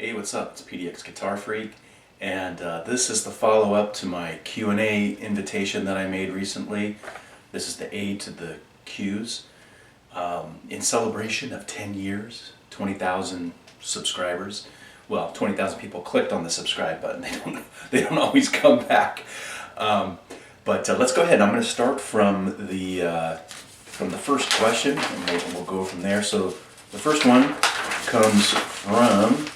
Hey, what's up? It's PDX Guitar Freak, and this is the follow-up to my Q&A invitation that I made recently. This is the A to the Q's. In celebration of 10 years, 20,000 subscribers. Well, 20,000 people clicked on the subscribe button. They don't always come back. But let's go ahead. I'm going to start from the first question, and we'll go from there. So the first one comes from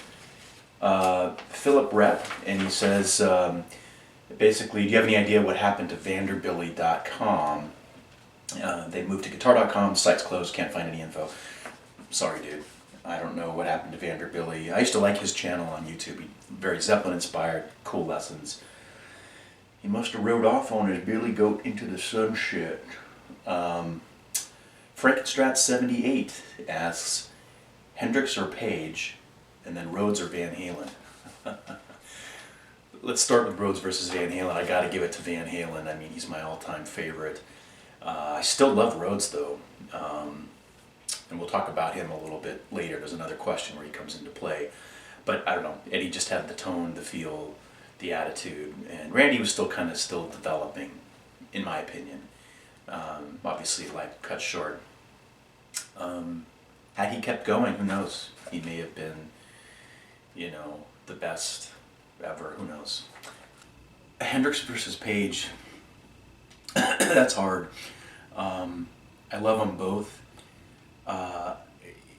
Philip Rep, and he says, basically, do you have any idea what happened to Vanderbilly.com? They moved to Guitar.com, site's closed, can't find any info. Sorry, dude. I don't know what happened to Vanderbilly. I used to like his channel on YouTube. Very Zeppelin inspired, cool lessons. He must have rode off on his Billy Goat into the sunset. Frankenstrat78 asks, Hendrix or Page, and then Rhodes or Van Halen? Let's start with Rhodes versus Van Halen. I gotta give it to Van Halen. I mean, he's my all-time favorite. I still love Rhodes though, and we'll talk about him a little bit later. There's another question where he comes into play. But I don't know, Eddie just had the tone, the feel, the attitude, and Randy was still developing, in my opinion. Obviously, life cut short. Had he kept going, who knows? He may have been, the best ever, who knows? Hendrix versus Page, that's hard. I love them both.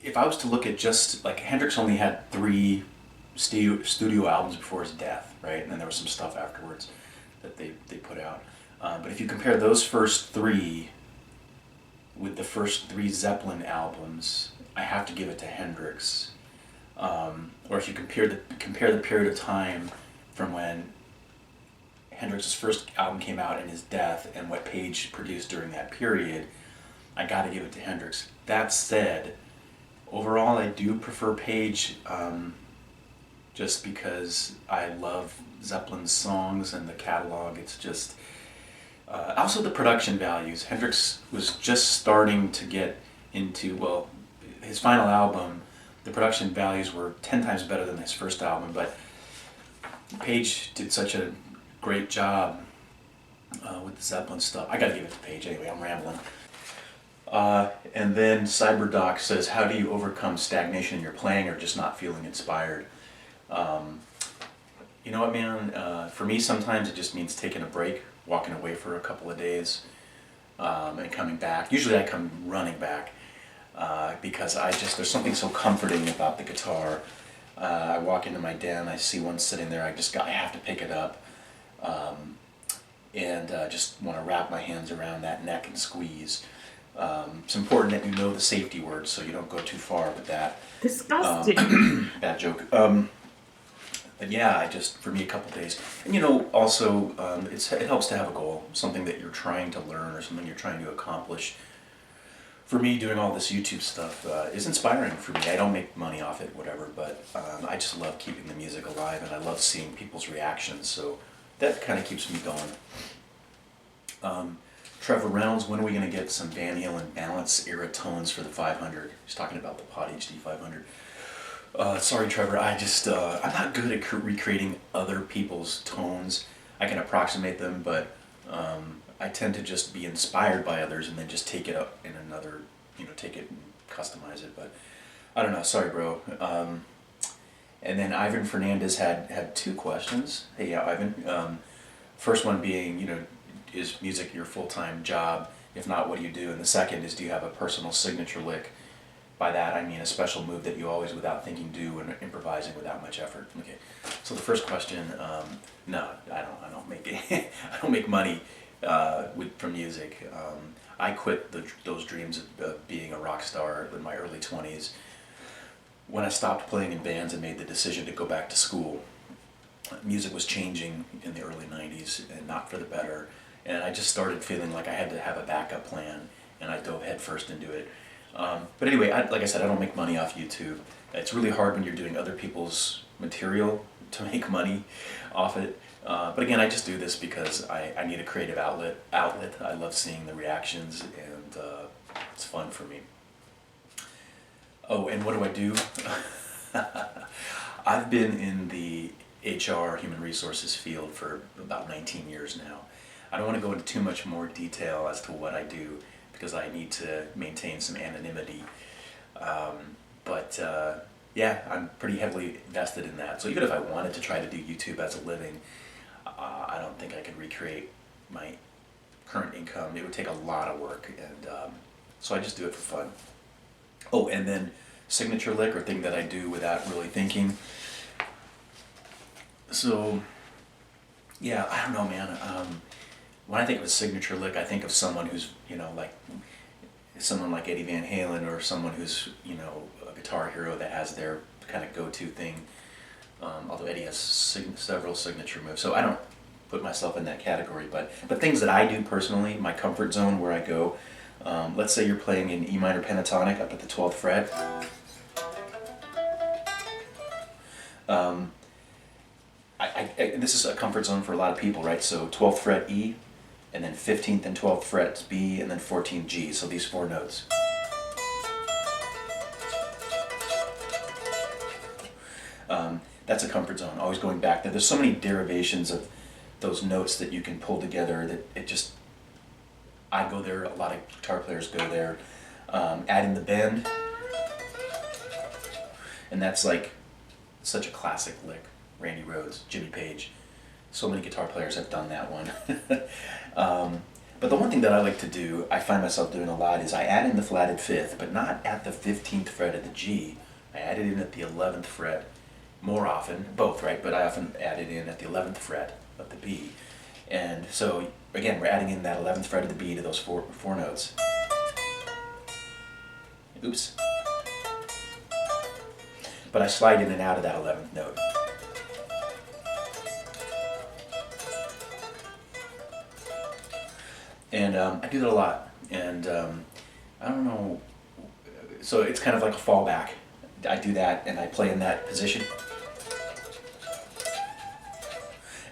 If I was to look at just, like, Hendrix only had 3 studio albums before his death, right? And then there was some stuff afterwards that they put out. But if you compare those first 3 with the first 3 Zeppelin albums, I have to give it to Hendrix. Or if you compare the period of time from when Hendrix's first album came out and his death and what Page produced during that period, I gotta give it to Hendrix. That said, overall I do prefer Page, just because I love Zeppelin's songs and the catalog. It's just, also the production values. Hendrix was just starting to get into, well, his final album, the production values were 10 times better than his first album, but Page did such a great job with the Zeppelin stuff. I gotta give it to Page anyway, I'm rambling. And then Cyberdoc says, how do you overcome stagnation in your playing or just not feeling inspired? You know what, man? For me, sometimes it just means taking a break, walking away for a couple of days, and coming back. Usually I come running back. Because there's something so comforting about the guitar. I walk into my den, I see one sitting there, I have to pick it up, and just want to wrap my hands around that neck and squeeze. It's important that you know the safety words so you don't go too far with that. Disgusting. Bad joke. But yeah, for me, a couple days. And also, it helps to have a goal, something that you're trying to learn or something you're trying to accomplish. For me, doing all this YouTube stuff is inspiring for me. I don't make money off it, whatever, but I just love keeping the music alive, and I love seeing people's reactions, so that kind of keeps me going. Trevor Reynolds, when are we going to get some Van Halen balance era tones for the 500? He's talking about the Pod HD 500. Sorry, Trevor, I'm not good at recreating other people's tones. I can approximate them, but I tend to just be inspired by others and then just take it up in another, take it and customize it. But I don't know. Sorry, bro. And then Ivan Fernandez had 2 questions. Hey, yeah, Ivan. First one being, is music your full-time job? If not, what do you do? And the second is, do you have a personal signature lick? By that, I mean a special move that you always, without thinking, do and improvising without much effort. Okay. So the first question, no, I don't make I don't make money from music. I quit those dreams of being a rock star in my early 20s when I stopped playing in bands and made the decision to go back to school. Music was changing in the early 90s and not for the better, and I just started feeling like I had to have a backup plan, and I dove headfirst into it. But anyway, like I said, I don't make money off YouTube. It's really hard when you're doing other people's material to make money off it. But again, I just do this because I need a creative outlet. I love seeing the reactions, and it's fun for me. Oh, and what do? I've been in the HR, human resources field for about 19 years now. I don't want to go into too much more detail as to what I do because I need to maintain some anonymity. But yeah, I'm pretty heavily invested in that. So even if I wanted to try to do YouTube as a living, I don't think I could recreate my current income. It would take a lot of work, and so I just do it for fun. Oh, and then signature lick, or thing that I do without really thinking. So yeah, I don't know, man. When I think of a signature lick, I think of someone who's, like someone like Eddie Van Halen, or someone who's, a guitar hero that has their kind of go-to thing. Although Eddie has several signature moves, so I don't put myself in that category. But things that I do personally, my comfort zone where I go. Let's say you're playing in E minor pentatonic up at the 12th fret. This is a comfort zone for a lot of people, right? So 12th fret E, and then 15th and 12th frets B, and then 14th G. So these four notes. That's a comfort zone, always going back there. There's so many derivations of those notes that you can pull together that it just, I go there, a lot of guitar players go there. Add in the bend, and that's like such a classic lick. Randy Rhoads, Jimmy Page, so many guitar players have done that one. But the one thing that I like to do, I find myself doing a lot, is I add in the flatted fifth, but not at the 15th fret of the G. I add it in at the 11th fret more often, both, right? But I often add it in at the 11th fret of the B. And so, again, we're adding in that 11th fret of the B to those four notes. Oops. But I slide in and out of that 11th note. And I do that a lot. And I don't know, so it's kind of like a fallback. I do that and I play in that position.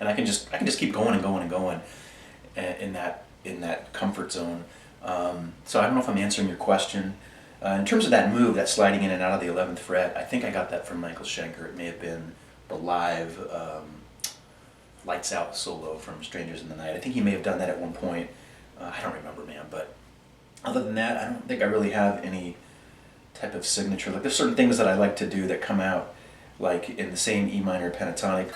And I can just keep going and going and going in that comfort zone. So I don't know if I'm answering your question. In terms of that move, that sliding in and out of the 11th fret, I think I got that from Michael Schenker. It may have been the live Lights Out solo from Strangers in the Night. I think he may have done that at one point. I don't remember, man. But other than that, I don't think I really have any type of signature. Like, there's certain things that I like to do that come out like in the same E minor pentatonic.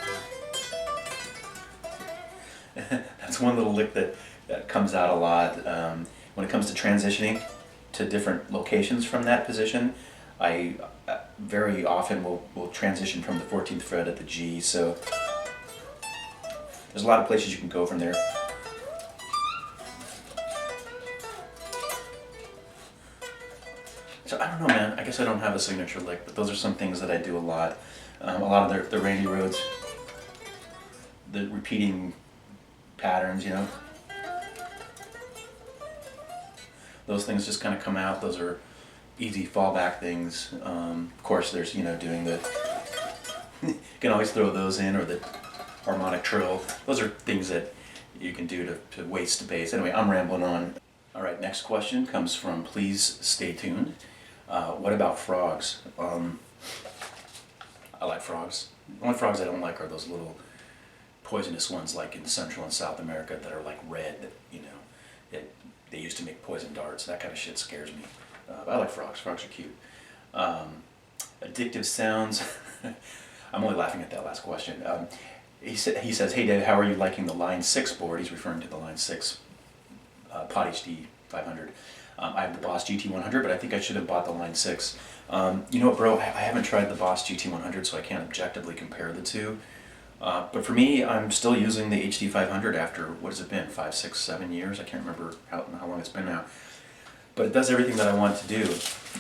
That's one little lick that comes out a lot. When it comes to transitioning to different locations from that position, I very often will transition from the 14th fret at the G. So there's a lot of places you can go from there. So I don't know, man. I guess I don't have a signature lick, but those are some things that I do a lot. A lot of the Randy Rhoads, the repeating patterns, those things just kind of come out. Those are easy fallback things. Of course, there's doing the you can always throw those in, or the harmonic trill. Those are things that you can do to waste space. Anyway, I'm rambling on. All right, next question comes from Please Stay Tuned. What about frogs? I like frogs. The only frogs I don't like are those little poisonous ones, like in Central and South America, that are like red. That they used to make poison darts. That kind of shit scares me. But I like frogs. Frogs are cute. Addictive sounds. I'm only laughing at that last question. He says, "Hey Dave, how are you liking the Line 6 board?" He's referring to the Line 6 Pod HD 500. I have the Boss GT100, but I think I should have bought the Line 6. You know what, bro? I haven't tried the Boss GT100, so I can't objectively compare the two. But for me, I'm still using the HD 500 after, what has it been, 5, 6, 7 years? I can't remember how long it's been now. But it does everything that I want to do.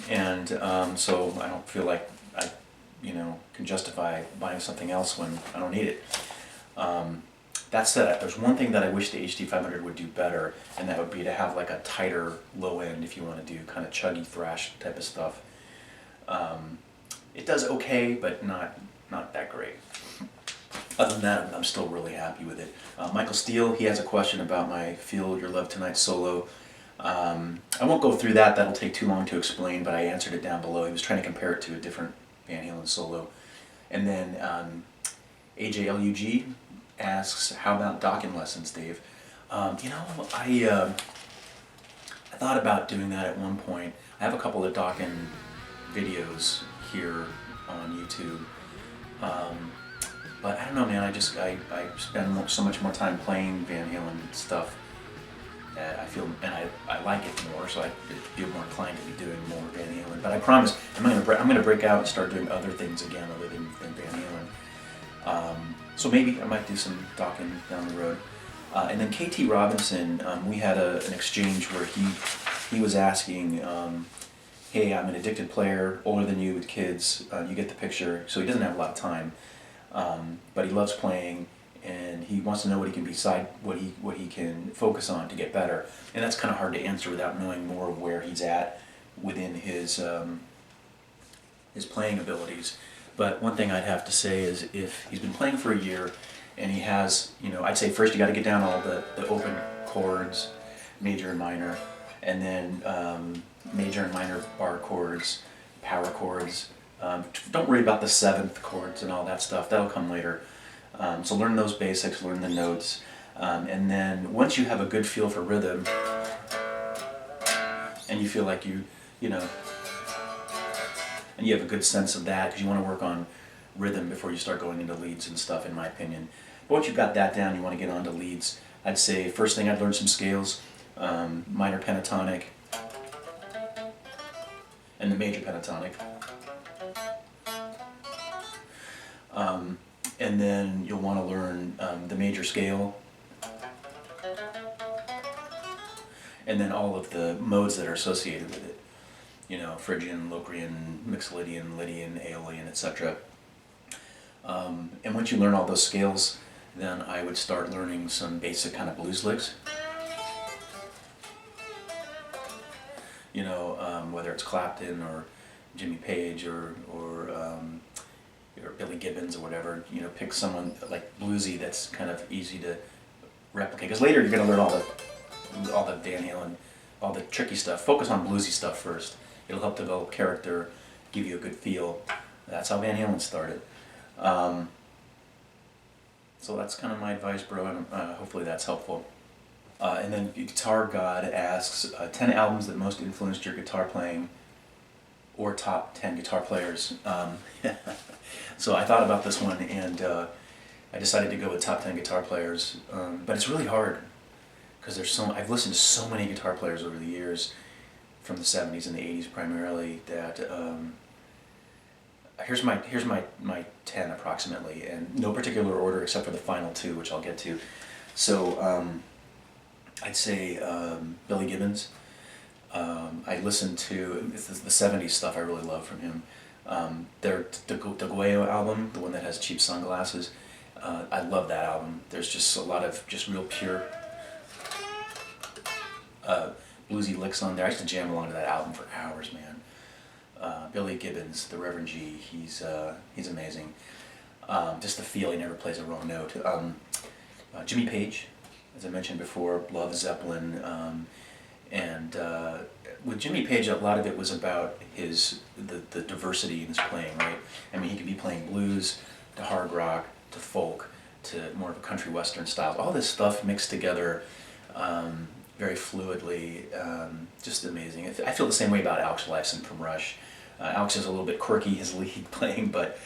And so I don't feel like I can justify buying something else when I don't need it. That said, there's one thing that I wish the HD 500 would do better, and that would be to have like a tighter low end if you want to do kind of chuggy thrash type of stuff. It does okay, but not that great. Other than that, I'm still really happy with it. Michael Steele, he has a question about my Feel Your Love Tonight solo. I won't go through that, that'll take too long to explain, but I answered it down below. He was trying to compare it to a different Van Halen solo. And then AJLUG asks, how about docking lessons, Dave? You know, I thought about doing that at one point. I have a couple of docking videos here on YouTube. But I don't know, man, I spend so much more time playing Van Halen stuff that I feel, and I like it more, so I feel more inclined to be doing more Van Halen. But I promise, I'm gonna break out and start doing other things again other than Van Halen. So maybe I might do some docking down the road. And then KT Robinson, we had an exchange where he was asking, hey, I'm an addicted player, older than you with kids, you get the picture. So he doesn't have a lot of time, but he loves playing, and he wants to know what he can what he can focus on to get better. And that's kind of hard to answer without knowing more of where he's at within his playing abilities. But one thing I'd have to say is, if he's been playing for a year and he has, you know, I'd say first you got to get down all the open chords, major and minor, and then major and minor bar chords, power chords. Don't worry about the seventh chords and all that stuff, that'll come later. So learn those basics, learn the notes, and then once you have a good feel for rhythm, and you feel like you know, and you have a good sense of that, because you want to work on rhythm before you start going into leads and stuff, in my opinion. But once you've got that down, you want to get on to leads. I'd say first thing I'd learn some scales, minor pentatonic, and the major pentatonic. And then you'll want to learn the major scale, and then all of the modes that are associated with it. You know, Phrygian, Locrian, Mixolydian, Lydian, Aeolian, etc. And once you learn all those scales, then I would start learning some basic kind of blues licks. You know, whether it's Clapton or Jimmy Page or Billy Gibbons or whatever. You know, pick someone like bluesy that's kind of easy to replicate. Because later you're going to learn all the Van Halen, all the tricky stuff. Focus on bluesy stuff first. It'll help develop character, give you a good feel. That's how Van Halen started. So that's kind of my advice, bro, and hopefully that's helpful. And then Guitar God asks, 10 albums that most influenced your guitar playing, or top 10 guitar players. So I thought about this one, and I decided to go with top 10 guitar players. But it's really hard, because I've listened to so many guitar players over the years, from the 70s and the 80s primarily, that here's my 10 approximately, and no particular order except for the final two, which I'll get to. So I'd say Billy Gibbons. I listened to the 70s stuff I really love from him. Their Deguello album, the one that has Cheap Sunglasses, I love that album. There's just a lot of just real pure bluesy licks on there. I used to jam along to that album for hours, man. Billy Gibbons, the Reverend G, he's amazing. Just the feel, he never plays a wrong note. Jimmy Page, as I mentioned before, love Zeppelin, and with Jimmy Page, a lot of it was about the diversity in his playing, right? I mean, he could be playing blues to hard rock to folk to more of a country western style. All this stuff mixed together very fluidly, just amazing. I feel the same way about Alex Lifeson from Rush. Alex is a little bit quirky, his lead playing, but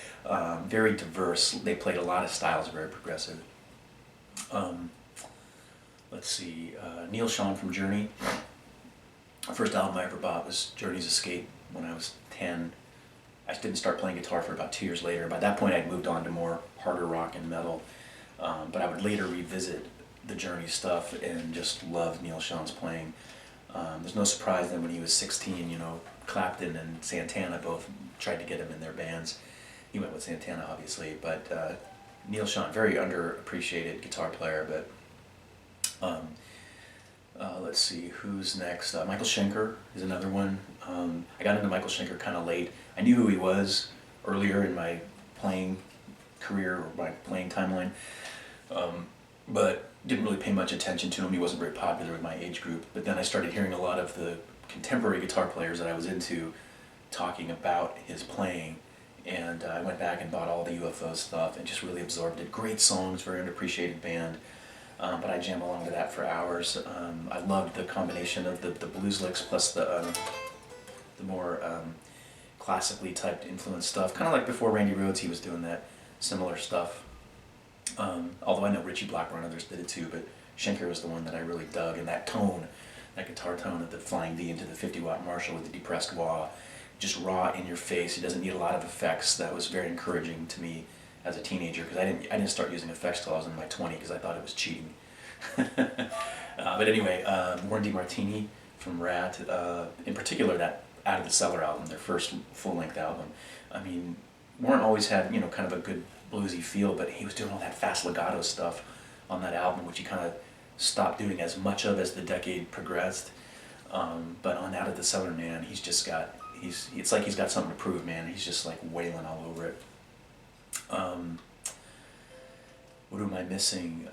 very diverse. They played a lot of styles, very progressive. Let's see, Neil Schon from Journey. The first album I ever bought was Journey's Escape when I was 10. I didn't start playing guitar for about 2 years later. By that point I'd moved on to more harder rock and metal, but I would later revisit the Journey stuff and just love Neil Schon's playing. There's no surprise that when he was 16, you know, Clapton and Santana both tried to get him in their bands. He went with Santana, obviously, but Neil Schon, very underappreciated guitar player. But let's see, who's next? Michael Schenker is another one. I got into Michael Schenker kind of late. I knew who he was earlier in my playing career or my playing timeline, but didn't really pay much attention to him. He wasn't very popular in my age group. But then I started hearing a lot of the contemporary guitar players that I was into talking about his playing, And I went back and bought all the UFO stuff and just really absorbed it. Great songs, very underappreciated band. But I jam along to that for hours. I loved the combination of the blues licks plus the more classically typed influence stuff. Kind of like before Randy Rhoads, he was doing that similar stuff. Although I know Ritchie Blackmore and others did it too, but Schenker was the one that I really dug. And that tone, that guitar tone of the flying V into the 50-watt Marshall with the depressed wah, just raw in your face. He doesn't need a lot of effects. That was very encouraging to me as a teenager, because I didn't start using effects till I was in my 20s, because I thought it was cheating. But anyway, Warren DeMartini from Rat, in particular that Out of the Cellar album, their first full-length album. I mean, Warren always had, you know, kind of a good bluesy feel, but he was doing all that fast legato stuff on that album, which he kind of stopped doing as much of as the decade progressed. But on Out of the Cellar, man, he's just got, it's like he's got something to prove, man. He's just like wailing all over it. What am I missing?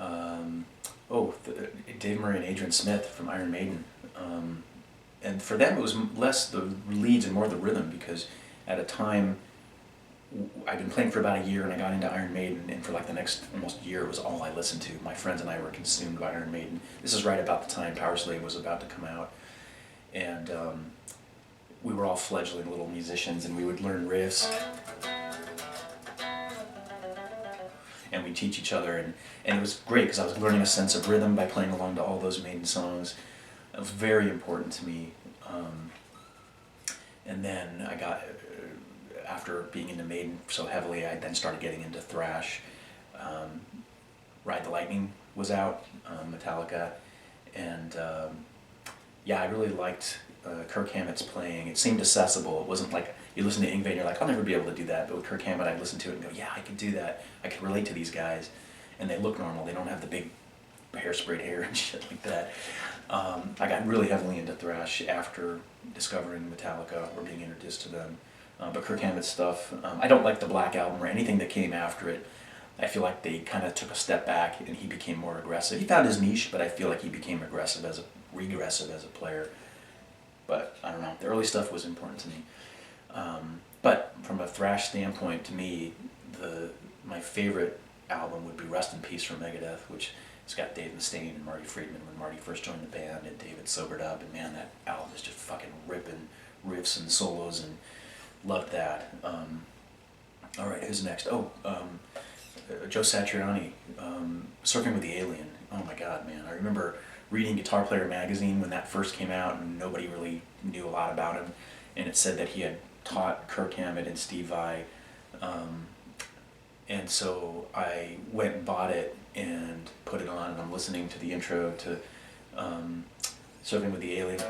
Dave Murray and Adrian Smith from Iron Maiden. And for them it was less the leads and more the rhythm, because at a time I'd been playing for about a year and I got into Iron Maiden, and for like the next almost year it was all I listened to. My friends and I were consumed by Iron Maiden. This is right about the time Power Slave was about to come out, and we were all fledgling little musicians, and we would learn riffs and we'd teach each other, and it was great because I was learning a sense of rhythm by playing along to all those Maiden songs. It was very important to me. And then I got, after being into Maiden so heavily, I then started getting into thrash. Ride the Lightning was out, Metallica, and yeah, I really liked Kirk Hammett's playing. It seemed accessible. It wasn't like you listen to Yngwie and you're like, I'll never be able to do that. But with Kirk Hammett, I'd listen to it and go, yeah, I could do that. I could relate to these guys. And they look normal. They don't have the big hairsprayed hair and shit like that. I got really heavily into thrash after discovering Metallica or being introduced to them. But Kirk Hammett's stuff, I don't like the Black Album or anything that came after it. I feel like they kind of took a step back and he became more aggressive. He found his niche, but I feel like he became regressive as a player. But I don't know, the early stuff was important to me. But from a thrash standpoint, to me, my favorite album would be Rest in Peace from Megadeth, which it's got Dave Mustaine and Marty Friedman when Marty first joined the band, and David sobered up, and man, that album is just fucking ripping riffs and solos, and loved that. All right, who's next? Joe Satriani, Surfing with the Alien. Oh my god, man, I remember reading Guitar Player magazine when that first came out, and nobody really knew a lot about him, and it said that he had taught Kirk Hammett and Steve Vai, and so I went and bought it and put it on, and I'm listening to the intro to Surfing with the Alien,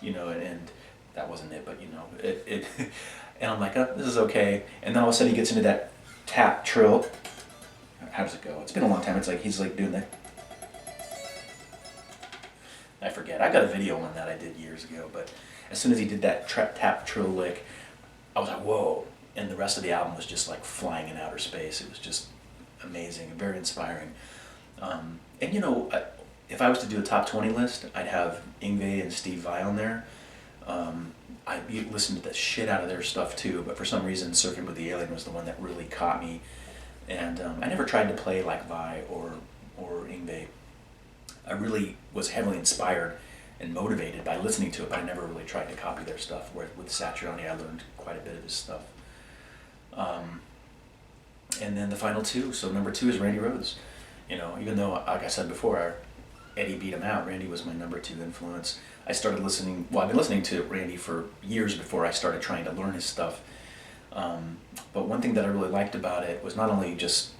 you know, and that wasn't it, but you know, it and I'm like, oh, this is okay, and then all of a sudden he gets into that tap trill. How does it go? It's been a long time. It's like he's like doing that. I forget. I got a video on that I did years ago, but as soon as he did that tap trill lick, I was like, whoa. And the rest of the album was just like flying in outer space. It was just amazing and very inspiring. And you know, if I was to do a top 20 list, I'd have Yngwie and Steve Vai on there. I listened to the shit out of their stuff too, but for some reason Surfing with the Alien was the one that really caught me. And I never tried to play like Vai or Yngwie. I really was heavily inspired and motivated by listening to it, but I never really tried to copy their stuff. Where with Satriani, I learned quite a bit of his stuff. And then the final two. So number 2 is Randy Rhoads. You know, even though, like I said before, Eddie beat him out, Randy was my number 2 influence. I started listening, well, I've been listening to Randy for years before I started trying to learn his stuff. But one thing that I really liked about it was not only just,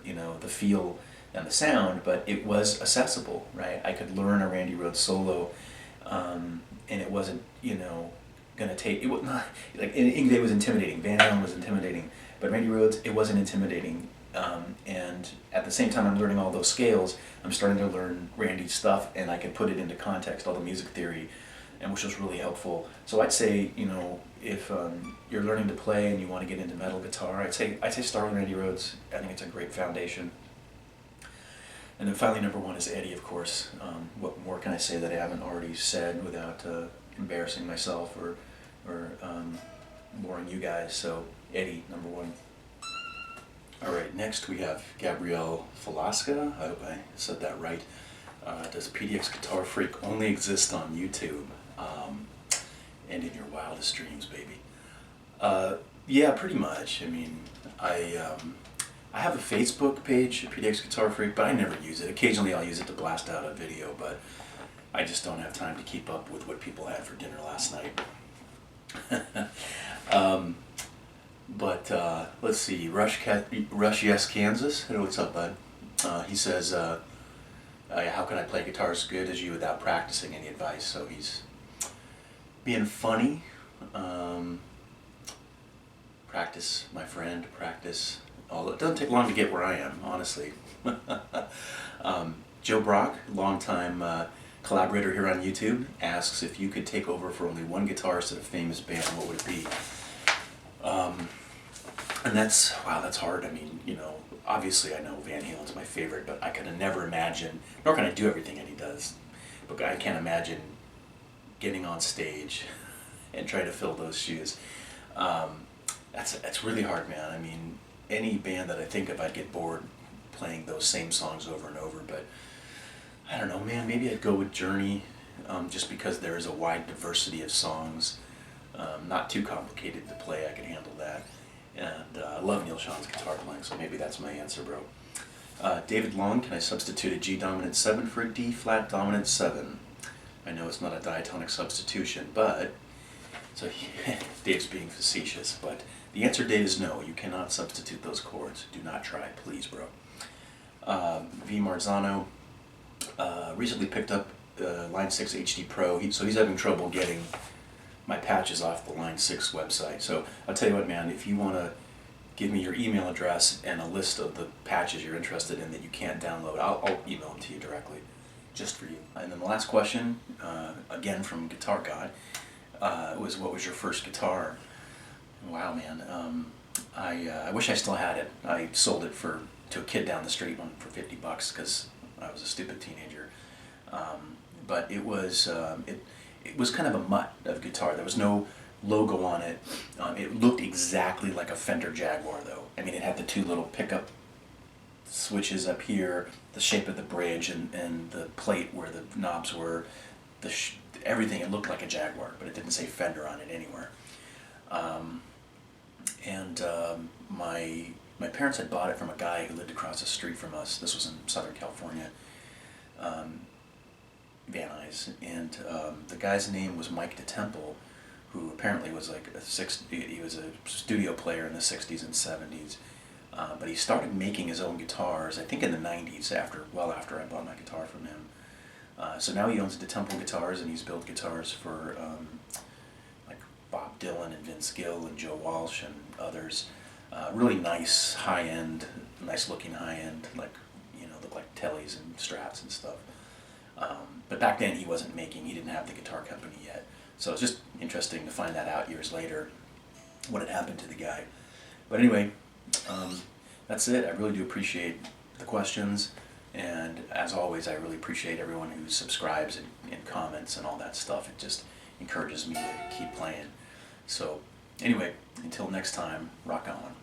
you know, the feel and the sound, but it was accessible, right? I could learn a Randy Rhoads solo, and it wasn't, you know, gonna take, it was not, like, Yngwie was intimidating, Van Halen was intimidating, but Randy Rhoads, it wasn't intimidating. And at the same time I'm learning all those scales, I'm starting to learn Randy's stuff, and I could put it into context, all the music theory, and which was really helpful. So I'd say, you know, if you're learning to play and you want to get into metal guitar, I'd say start with Randy Rhoads. I think it's a great foundation. And then finally, number 1 is Eddie, of course. What more can I say that I haven't already said without embarrassing myself or boring you guys? So Eddie, number one. All right, next we have Gabriel Falasca. I hope I said that right. Does PDX Guitar Freak only exist on YouTube? And in your wildest dreams, baby. Yeah, pretty much. I mean, I have a Facebook page, PDX Guitar Freak, but I never use it. Occasionally I'll use it to blast out a video, but I just don't have time to keep up with what people had for dinner last night. Let's see, Rush Yes Kansas. Hey, what's up, bud? He says, how can I play guitar as good as you without practicing? Any advice? So he's being funny. Practice, my friend, practice. Although it doesn't take long to get where I am, honestly. Joe Brock, longtime collaborator here on YouTube, asks if you could take over for only one guitarist at a famous band, what would it be? And that's hard. I mean, you know, obviously I know Van Halen's my favorite, but I could never imagine, nor can I do everything that he does, but I can't imagine getting on stage and trying to fill those shoes. That's really hard, man. I mean, any band that I think of, I'd get bored playing those same songs over and over, but I don't know, man, maybe I'd go with Journey, just because there is a wide diversity of songs, not too complicated to play, I can handle that, and I love Neil Sean's guitar playing, so maybe that's my answer, bro. David Long, can I substitute a G dominant 7 for a D flat dominant 7? I know it's not a diatonic substitution, but, so Dave's being facetious, but the answer, Dave, is no. You cannot substitute those chords. Do not try, please, bro. V. Marzano recently picked up Line 6 HD Pro, so he's having trouble getting my patches off the Line 6 website. So I'll tell you what, man, if you want to give me your email address and a list of the patches you're interested in that you can't download, I'll email them to you directly, just for you. And then the last question, again from Guitar God, was what was your first guitar? Wow, man. I wish I still had it. I sold it to a kid down the street for $50 because I was a stupid teenager. But it was kind of a mutt of guitar. There was no logo on it. It looked exactly like a Fender Jaguar, though. I mean, it had the two little pickup switches up here, the shape of the bridge, and the plate where the knobs were. Everything, it looked like a Jaguar, but it didn't say Fender on it anywhere. My parents had bought it from a guy who lived across the street from us. This was in Southern California, Van Nuys, and the guy's name was Mike DeTemple, who apparently was like he was a studio player in the 60s and 70s, but he started making his own guitars, I think in the 90s, well after I bought my guitar from him. So now he owns DeTemple Guitars, and he's built guitars for like Bob Dylan and Vince Gill and Joe Walsh and others. Really nice, high-end, nice-looking high-end, like, you know, look like Tellys and Strats and stuff. But back then he didn't have the guitar company yet. So it's just interesting to find that out years later, what had happened to the guy. But anyway, that's it. I really do appreciate the questions. And as always, I really appreciate everyone who subscribes and comments and all that stuff. It just encourages me to keep playing. So anyway, until next time, rock on.